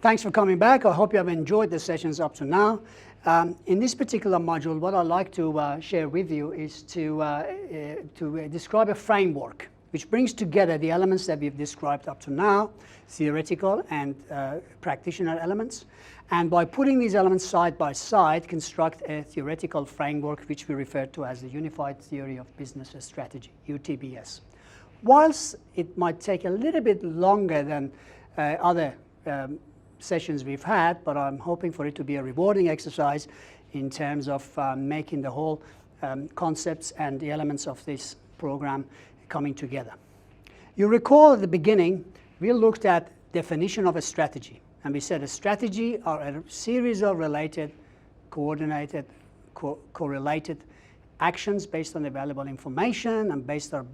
Thanks for coming back. I hope you have enjoyed the sessions up to now. In this particular module, what I'd like to share with you is to describe a framework which brings together the elements that we've described up to now, theoretical and practitioner elements. And by putting these elements side by side, construct a theoretical framework which we refer to as the Unified Theory of Business Strategy, UTBS. Whilst it might take a little bit longer than other sessions we've had, but I'm hoping for it to be a rewarding exercise in terms of making the whole concepts and the elements of this program coming together. You recall at the beginning, we looked at definition of a strategy. And we said a strategy are a series of related, coordinated, correlated actions based on available information and based on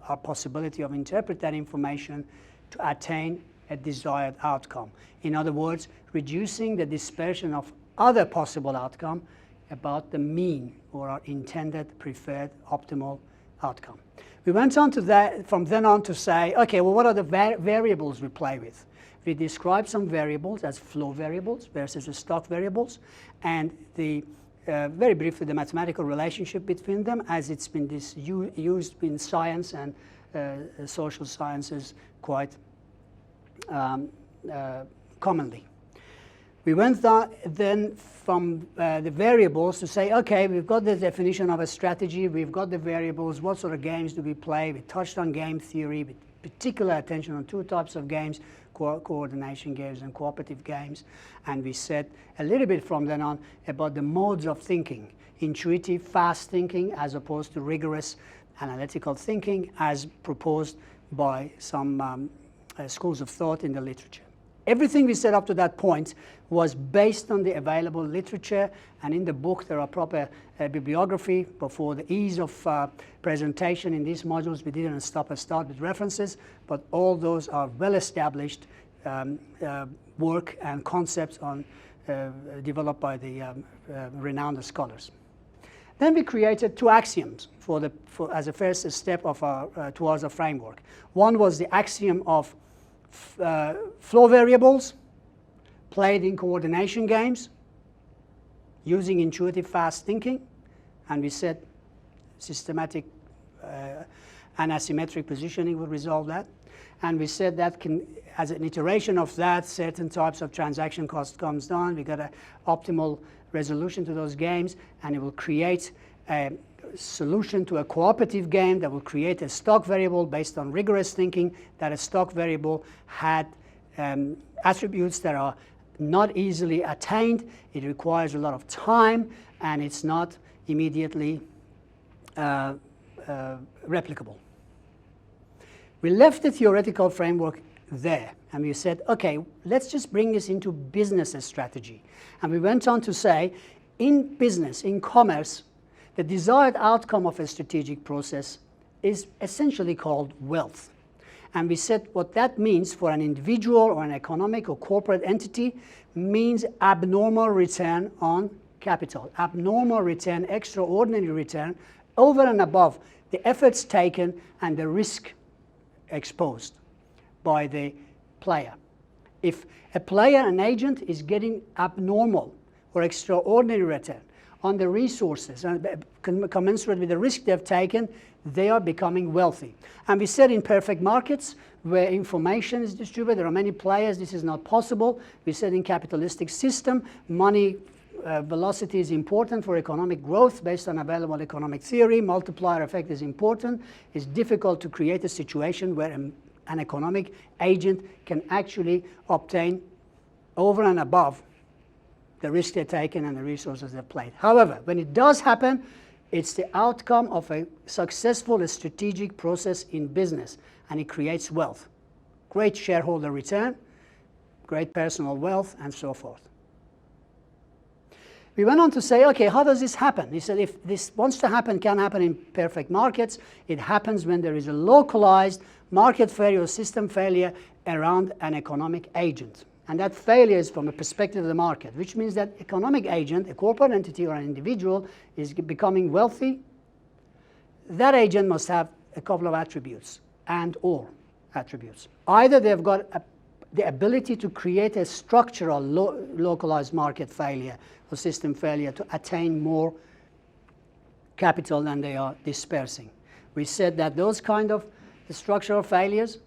our possibility of interpret that information to attain a desired outcome. In other words, reducing the dispersion of other possible outcome about the mean or our intended, preferred, optimal outcome. We went on to that, from then on to say, okay, well, what are the variables we play with? We described some variables as flow variables versus the stock variables, and very briefly the mathematical relationship between them, as it's been used in science and social sciences quite commonly. We went then from the variables to say, okay, we've got the definition of a strategy, we've got the variables, what sort of games do we play? We touched on game theory, with particular attention on two types of games, coordination games and cooperative games. And we said a little bit from then on about the modes of thinking, intuitive, fast thinking, as opposed to rigorous analytical thinking, as proposed by some schools of thought in the literature. Everything we said up to that point was based on the available literature, and in the book there are proper bibliography, but for the ease of presentation in these modules we didn't stop and start with references, but all those are well-established work and concepts developed by the renowned scholars. Then we created two axioms as a first step of towards a framework. One was the axiom of flow variables played in coordination games using intuitive fast thinking, and we said systematic and asymmetric positioning will resolve that, and we said that as an iteration of that, certain types of transaction cost comes down, we got an optimal resolution to those games, and it will create a solution to a cooperative game that will create a stock variable based on rigorous thinking, that a stock variable had attributes that are not easily attained, it requires a lot of time, and it's not immediately replicable. We left the theoretical framework there, and we said, okay, let's just bring this into business strategy. And we went on to say, in business, in commerce, the desired outcome of a strategic process is essentially called wealth. And we said what that means for an individual or an economic or corporate entity means abnormal return on capital, abnormal return, extraordinary return, over and above the efforts taken and the risk exposed by the player. If a player, an agent, is getting abnormal or extraordinary return on the resources and commensurate with the risk they've taken, they are becoming wealthy. And we said in perfect markets where information is distributed, there are many players, this is not possible. We said in capitalistic system, money velocity is important for economic growth based on available economic theory. Multiplier effect is important. It's difficult to create a situation where an economic agent can actually obtain over and above the risk they've taken and the resources they've played. However, when it does happen, it's the outcome of a successful strategic process in business, and it creates wealth. Great shareholder return, great personal wealth, and so forth. We went on to say, okay, how does this happen? He said if this wants to happen, can happen in perfect markets. It happens when there is a localized market failure or system failure around an economic agent. And that failure is from a perspective of the market, which means that economic agent, a corporate entity or an individual, is becoming wealthy. That agent must have a couple of attributes and/or attributes. Either they've got the ability to create a structural localized market failure or system failure to attain more capital than they are dispersing. We said that those kind of structural failures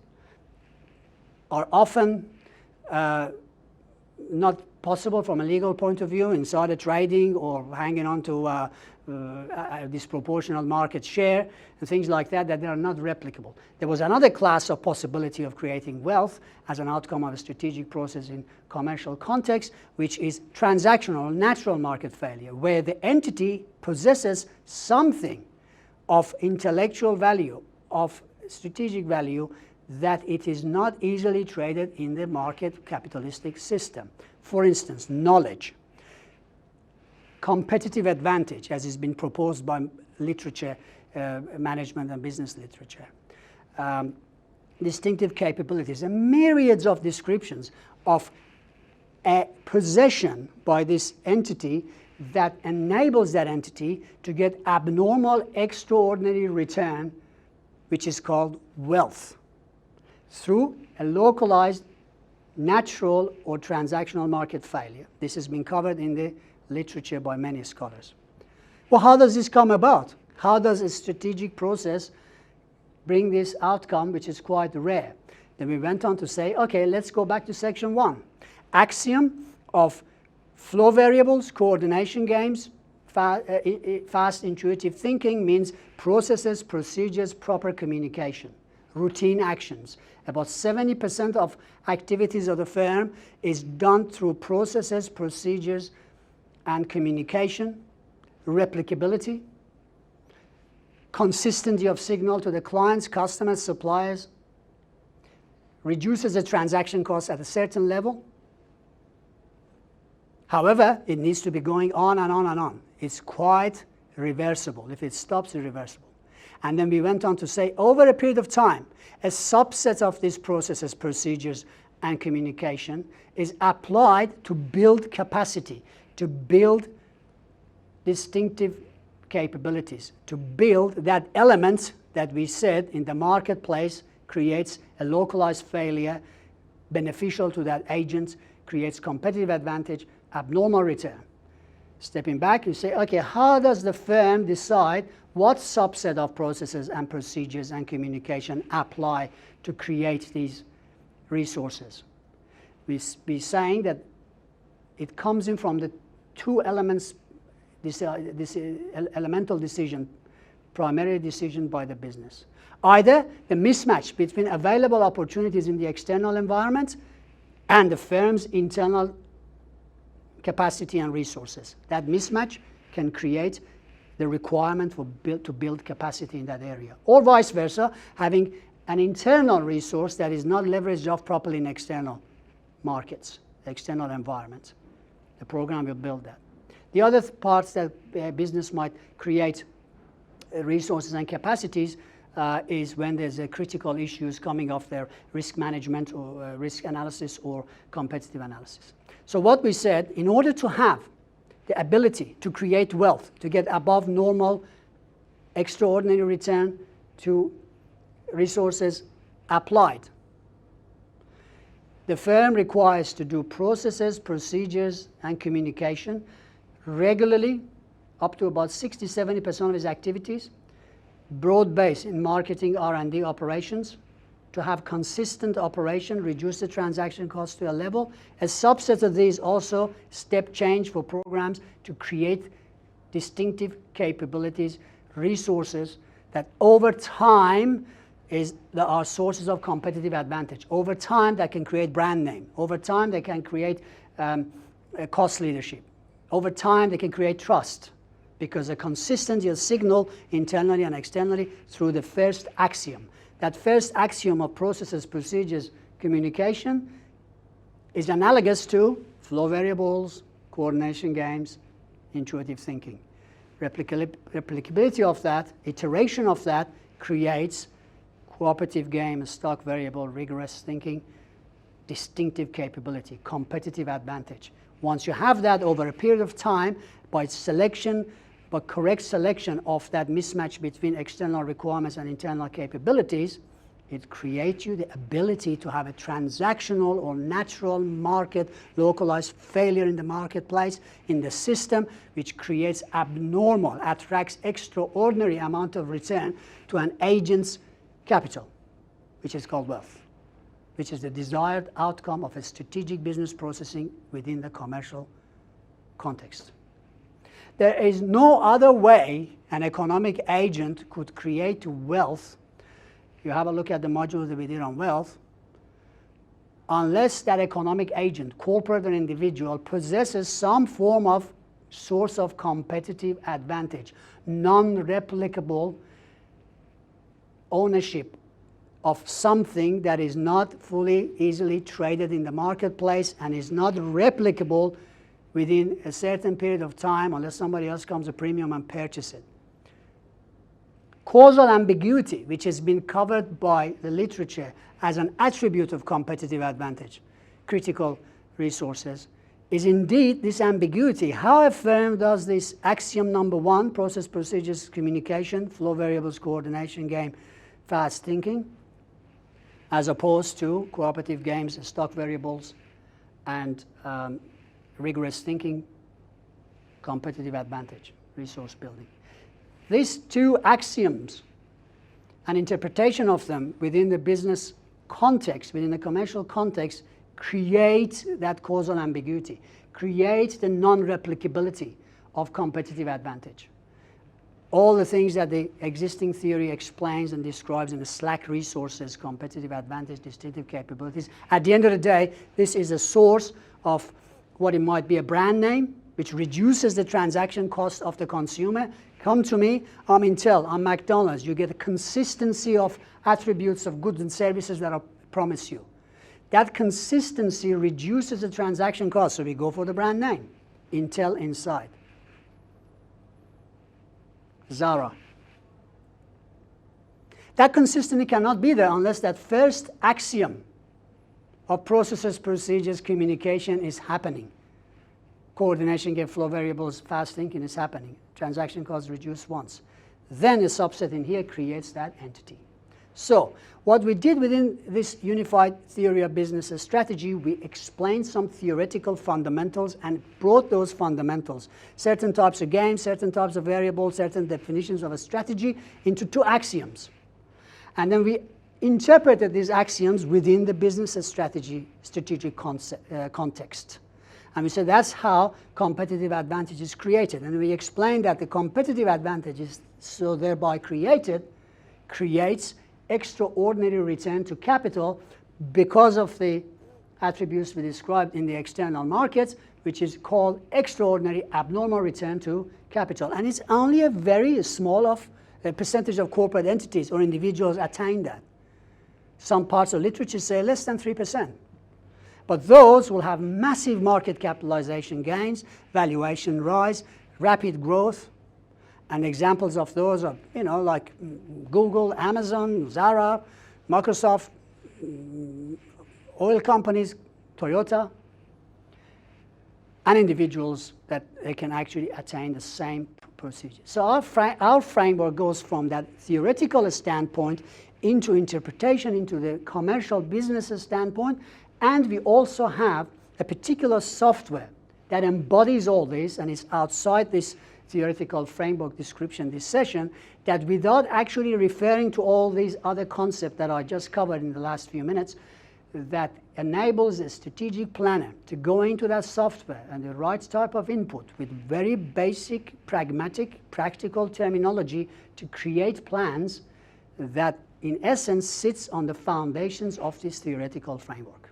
are often not possible from a legal point of view, insider trading or hanging on to a disproportionate market share and things like that, that they are not replicable. There was another class of possibility of creating wealth as an outcome of a strategic process in commercial context, which is transactional, natural market failure, where the entity possesses something of intellectual value, of strategic value, that it is not easily traded in the market capitalistic system. For instance, knowledge, competitive advantage, as has been proposed by literature, management and business literature, distinctive capabilities, and myriads of descriptions of a possession by this entity that enables that entity to get abnormal, extraordinary return, which is called wealth, through a localized, natural or transactional market failure. This has been covered in the literature by many scholars. Well, how does this come about? How does a strategic process bring this outcome, which is quite rare? Then we went on to say, okay, let's go back to section 1. Axiom of flow variables, coordination games, fast intuitive thinking means processes, procedures, proper communication, routine actions. About 70% of activities of the firm is done through processes, procedures, and communication, replicability, consistency of signal to the clients, customers, suppliers, reduces the transaction cost at a certain level. However, it needs to be going on and on and on. It's quite reversible. If it stops, it's reversible. And then we went on to say, over a period of time, a subset of these processes, procedures, and communication is applied to build capacity, to build distinctive capabilities, to build that element that we said in the marketplace creates a localized failure, beneficial to that agent, creates competitive advantage, abnormal return. Stepping back, you say, okay, how does the firm decide what subset of processes and procedures and communication apply to create these resources? We're saying that it comes in from the two elements, this elemental decision, primary decision by the business. Either the mismatch between available opportunities in the external environment and the firm's internal capacity and resources. That mismatch can create the requirement for to build capacity in that area. Or vice versa, having an internal resource that is not leveraged off properly in external markets, external environments. The program will build that. The other parts that business might create resources and capacities is when there's a critical issues coming off their risk management or risk analysis or competitive analysis. So what we said, in order to have the ability to create wealth, to get above normal, extraordinary return to resources applied, the firm requires to do processes, procedures, and communication regularly, up to about 60-70% of its activities, broad-based in marketing, R&D operations, to have consistent operation, reduce the transaction cost to a level. A subset of these also step change for programs to create distinctive capabilities, resources that over time are sources of competitive advantage. Over time, that can create brand name. Over time, they can create cost leadership. Over time, they can create trust, because a consistency of signal internally and externally through the first axiom. That first axiom of processes, procedures, communication is analogous to flow variables, coordination games, intuitive thinking. Replicability of that, iteration of that, creates cooperative game, stock variable, rigorous thinking, distinctive capability, competitive advantage. Once you have that over a period of time, by selection, by correct selection of that mismatch between external requirements and internal capabilities, It creates you the ability to have a transactional or natural market, localized failure in the marketplace, in the system, which creates abnormal, attracts extraordinary amount of return to an agent's capital, which is called wealth, which is the desired outcome of a strategic business processing within the commercial context. There is no other way an economic agent could create wealth. You have a look at the module that we did on wealth, unless that economic agent, corporate or individual, possesses some form of source of competitive advantage, non-replicable ownership of something that is not fully easily traded in the marketplace and is not replicable within a certain period of time unless somebody else comes a premium and purchase it. Causal ambiguity, which has been covered by the literature as an attribute of competitive advantage, critical resources, is indeed this ambiguity. How a firm does this axiom number 1, process, procedures, communication, flow variables, coordination, game, fast thinking, as opposed to cooperative games, stock variables, and rigorous thinking, competitive advantage, resource building. These two axioms, an interpretation of them within the business context, within the commercial context, create that causal ambiguity, create the non-replicability of competitive advantage. All the things that the existing theory explains and describes in the slack resources, competitive advantage, distinctive capabilities. At the end of the day, this is a source of what it might be a brand name, which reduces the transaction cost of the consumer. Come to me, I'm Intel, I'm McDonald's. You get a consistency of attributes of goods and services that I promise you. That consistency reduces the transaction cost, so we go for the brand name, Intel inside. Zara. That consistency cannot be there unless that first axiom of processes, procedures, communication is happening. Coordination, game, flow variables, fast thinking is happening. Transaction costs reduced once. Then a subset in here creates that entity. So what we did within this unified theory of business strategy, we explained some theoretical fundamentals and brought those fundamentals, certain types of games, certain types of variables, certain definitions of a strategy, into two axioms. And then we interpreted these axioms within the business strategy, strategic context. And we said that's how competitive advantage is created. And we explained that the competitive advantage is so thereby created, creates extraordinary return to capital because of the attributes we described in the external markets, which is called extraordinary abnormal return to capital. And it's only a very small percentage of corporate entities or individuals attain that. Some parts of literature say less than 3%. But those will have massive market capitalization gains, valuation rise, rapid growth. And examples of those are, like Google, Amazon, Zara, Microsoft, oil companies, Toyota, and individuals that they can actually attain the same procedure. So our framework goes from that theoretical standpoint into interpretation, into the commercial business standpoint, and we also have a particular software that embodies all this and is outside this theoretical framework description, this session, that without actually referring to all these other concepts that I just covered in the last few minutes, that enables a strategic planner to go into that software and the right type of input with very basic, pragmatic, practical terminology to create plans that in essence sits on the foundations of this theoretical framework.